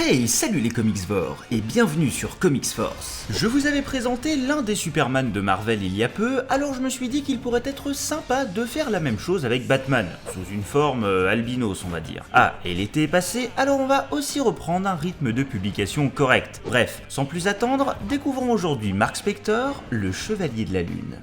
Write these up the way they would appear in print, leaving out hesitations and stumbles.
Hey, salut les Comicsvores et bienvenue sur Comics Force. Je vous avais présenté l'un des Superman de Marvel il y a peu, alors je me suis dit qu'il pourrait être sympa de faire la même chose avec Batman, sous une forme albinos on va dire. Ah, et l'été est passé, alors on va aussi reprendre un rythme de publication correct. Bref, sans plus attendre, découvrons aujourd'hui Mark Spector, le Chevalier de la Lune.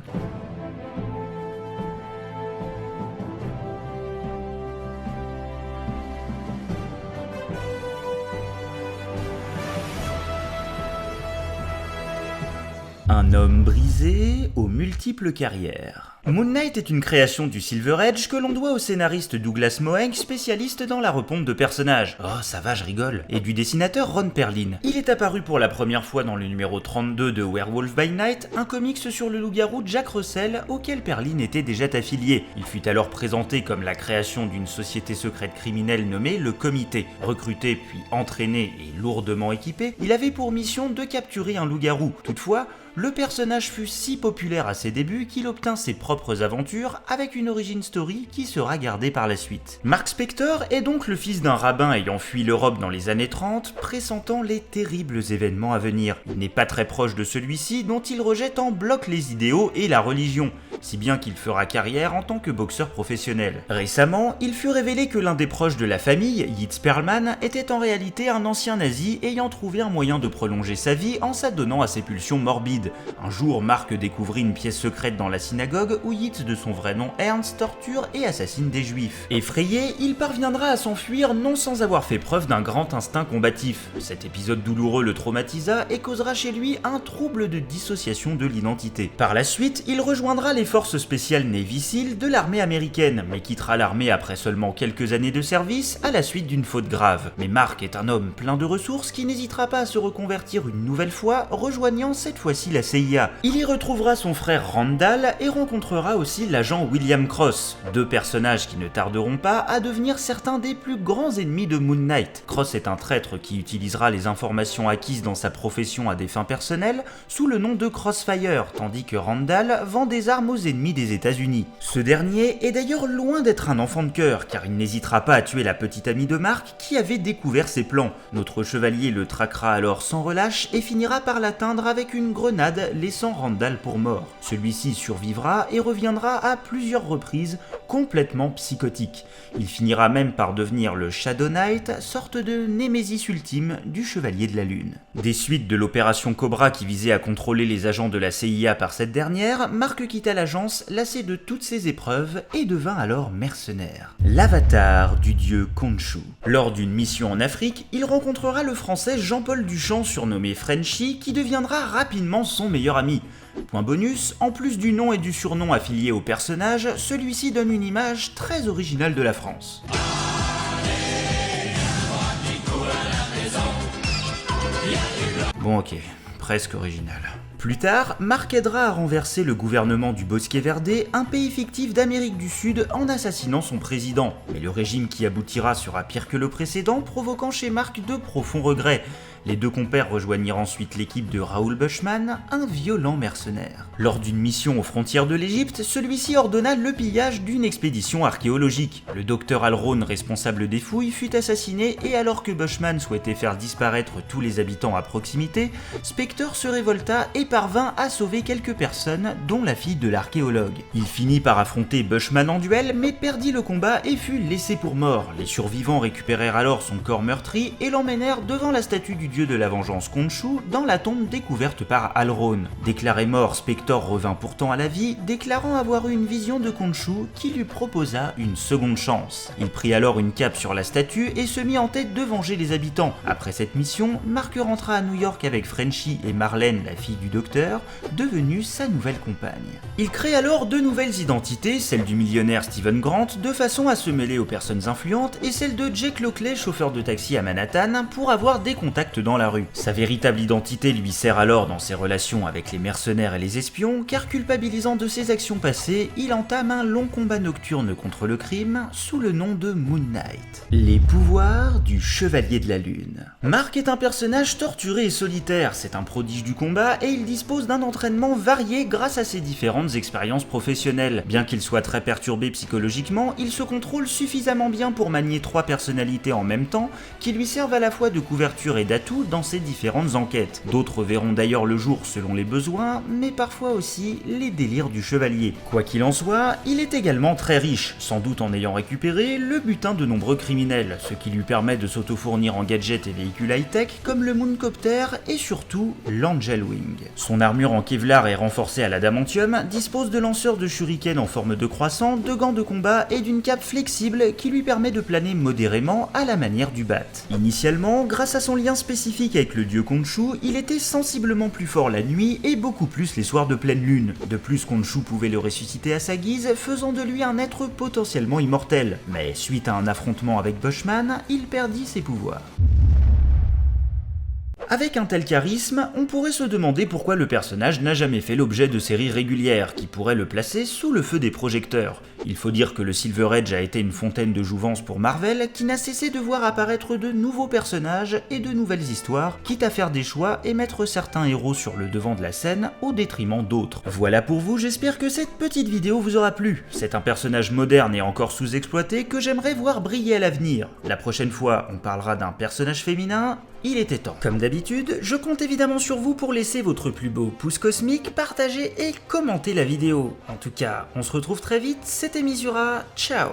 Un homme brisé aux multiples carrières. Moon Knight est une création du Silver Age que l'on doit au scénariste Douglas Moench, spécialiste dans la reponte de personnages. Oh ça va, je rigole. Et du dessinateur Ron Perlin. Il est apparu pour la première fois dans le numéro 32 de Werewolf by Night, un comics sur le loup-garou Jack Russell auquel Perlin était déjà affilié. Il fut alors présenté comme la création d'une société secrète criminelle nommée le Comité. Recruté puis entraîné et lourdement équipé, il avait pour mission de capturer un loup-garou. Toutefois, le personnage fut si populaire à ses débuts qu'il obtint ses propres aventures avec une origin story qui sera gardée par la suite. Mark Spector est donc le fils d'un rabbin ayant fui l'Europe dans les années 30, pressentant les terribles événements à venir. Il n'est pas très proche de celui-ci dont il rejette en bloc les idéaux et la religion, si bien qu'il fera carrière en tant que boxeur professionnel. Récemment, il fut révélé que l'un des proches de la famille, Yitzhak Perlman, était en réalité un ancien nazi ayant trouvé un moyen de prolonger sa vie en s'adonnant à ses pulsions morbides. Un jour, Mark découvrit une pièce secrète dans la synagogue où Yitz, de son vrai nom Ernst, torture et assassine des juifs. Effrayé, il parviendra à s'enfuir non sans avoir fait preuve d'un grand instinct combatif. Cet épisode douloureux le traumatisa et causera chez lui un trouble de dissociation de l'identité. Par la suite, il rejoindra les forces spéciales Navy SEAL de l'armée américaine, mais quittera l'armée après seulement quelques années de service à la suite d'une faute grave. Mais Mark est un homme plein de ressources qui n'hésitera pas à se reconvertir une nouvelle fois, rejoignant cette fois-ci la CIA. Il y retrouvera son frère Randall et rencontrera aussi l'agent William Cross, deux personnages qui ne tarderont pas à devenir certains des plus grands ennemis de Moon Knight. Cross est un traître qui utilisera les informations acquises dans sa profession à des fins personnelles sous le nom de Crossfire, tandis que Randall vend des armes aux ennemis des États-Unis. Ce dernier est d'ailleurs loin d'être un enfant de cœur, car il n'hésitera pas à tuer la petite amie de Mark qui avait découvert ses plans. Notre chevalier le traquera alors sans relâche et finira par l'atteindre avec une grenade, laissant Randall pour mort. Celui-ci survivra et reviendra à plusieurs reprises, complètement psychotique. Il finira même par devenir le Shadow Knight, sorte de némésis ultime du Chevalier de la Lune. Des suites de l'opération Cobra qui visait à contrôler les agents de la CIA par cette dernière, Mark quitta l'agence, lassé de toutes ses épreuves, et devint alors mercenaire. L'avatar du dieu Khonshu. Lors d'une mission en Afrique, il rencontrera le français Jean-Paul Duchamp, surnommé Frenchy, qui deviendra rapidement son meilleur ami. Point bonus, en plus du nom et du surnom affiliés au personnage, celui-ci donne une image très originale de la France. Bon ok, presque original. Plus tard, Mark aidera à renverser le gouvernement du Bosque Verde, un pays fictif d'Amérique du Sud, en assassinant son président. Mais le régime qui aboutira sera pire que le précédent, provoquant chez Mark de profonds regrets. Les deux compères rejoignirent ensuite l'équipe de Raoul Bushman, un violent mercenaire. Lors d'une mission aux frontières de l'Égypte, celui-ci ordonna le pillage d'une expédition archéologique. Le docteur Alrone, responsable des fouilles, fut assassiné et alors que Bushman souhaitait faire disparaître tous les habitants à proximité, Spector se révolta et parvint à sauver quelques personnes, dont la fille de l'archéologue. Il finit par affronter Bushman en duel, mais perdit le combat et fut laissé pour mort. Les survivants récupérèrent alors son corps meurtri et l'emmenèrent devant la statue du dieu de la vengeance Khonshu dans la tombe découverte par Alrone. Déclaré mort, Spector revint pourtant à la vie, déclarant avoir eu une vision de Khonshu qui lui proposa une seconde chance. Il prit alors une cape sur la statue et se mit en tête de venger les habitants. Après cette mission, Mark rentra à New York avec Frenchy et Marlène, la fille du docteur, devenue sa nouvelle compagne. Il crée alors deux nouvelles identités, celle du millionnaire Steven Grant, de façon à se mêler aux personnes influentes, et celle de Jake Lockley, chauffeur de taxi à Manhattan, pour avoir des contacts dans la rue. Sa véritable identité lui sert alors dans ses relations avec les mercenaires et les espions, car culpabilisant de ses actions passées, il entame un long combat nocturne contre le crime sous le nom de Moon Knight. Les pouvoirs du Chevalier de la Lune. Mark est un personnage torturé et solitaire, c'est un prodige du combat et il dispose d'un entraînement varié grâce à ses différentes expériences professionnelles. Bien qu'il soit très perturbé psychologiquement, il se contrôle suffisamment bien pour manier 3 personnalités en même temps qui lui servent à la fois de couverture et d'atout dans ses différentes enquêtes. D'autres verront d'ailleurs le jour selon les besoins, mais parfois aussi les délires du chevalier. Quoi qu'il en soit, il est également très riche, sans doute en ayant récupéré le butin de nombreux criminels, ce qui lui permet de s'auto-fournir en gadgets et véhicules high-tech comme le Mooncopter et surtout l'Angel Wing. Son armure en Kevlar est renforcée à l'adamantium, dispose de lanceurs de shuriken en forme de croissant, de gants de combat et d'une cape flexible qui lui permet de planer modérément à la manière du bat. Initialement, grâce à son lien spécifique avec le dieu Khonshu, il était sensiblement plus fort la nuit et beaucoup plus les soirs de pleine lune. De plus, Khonshu pouvait le ressusciter à sa guise, faisant de lui un être potentiellement immortel. Mais suite à un affrontement avec Bushman, il perdit ses pouvoirs. Avec un tel charisme, on pourrait se demander pourquoi le personnage n'a jamais fait l'objet de séries régulières qui pourraient le placer sous le feu des projecteurs. Il faut dire que le Silver Age a été une fontaine de jouvence pour Marvel qui n'a cessé de voir apparaître de nouveaux personnages et de nouvelles histoires, quitte à faire des choix et mettre certains héros sur le devant de la scène au détriment d'autres. Voilà pour vous, j'espère que cette petite vidéo vous aura plu. C'est un personnage moderne et encore sous-exploité que j'aimerais voir briller à l'avenir. La prochaine fois, on parlera d'un personnage féminin. Il était temps. Comme d'habitude, je compte évidemment sur vous pour laisser votre plus beau pouce cosmique, partager et commenter la vidéo. En tout cas, on se retrouve très vite, c'était Misura, ciao.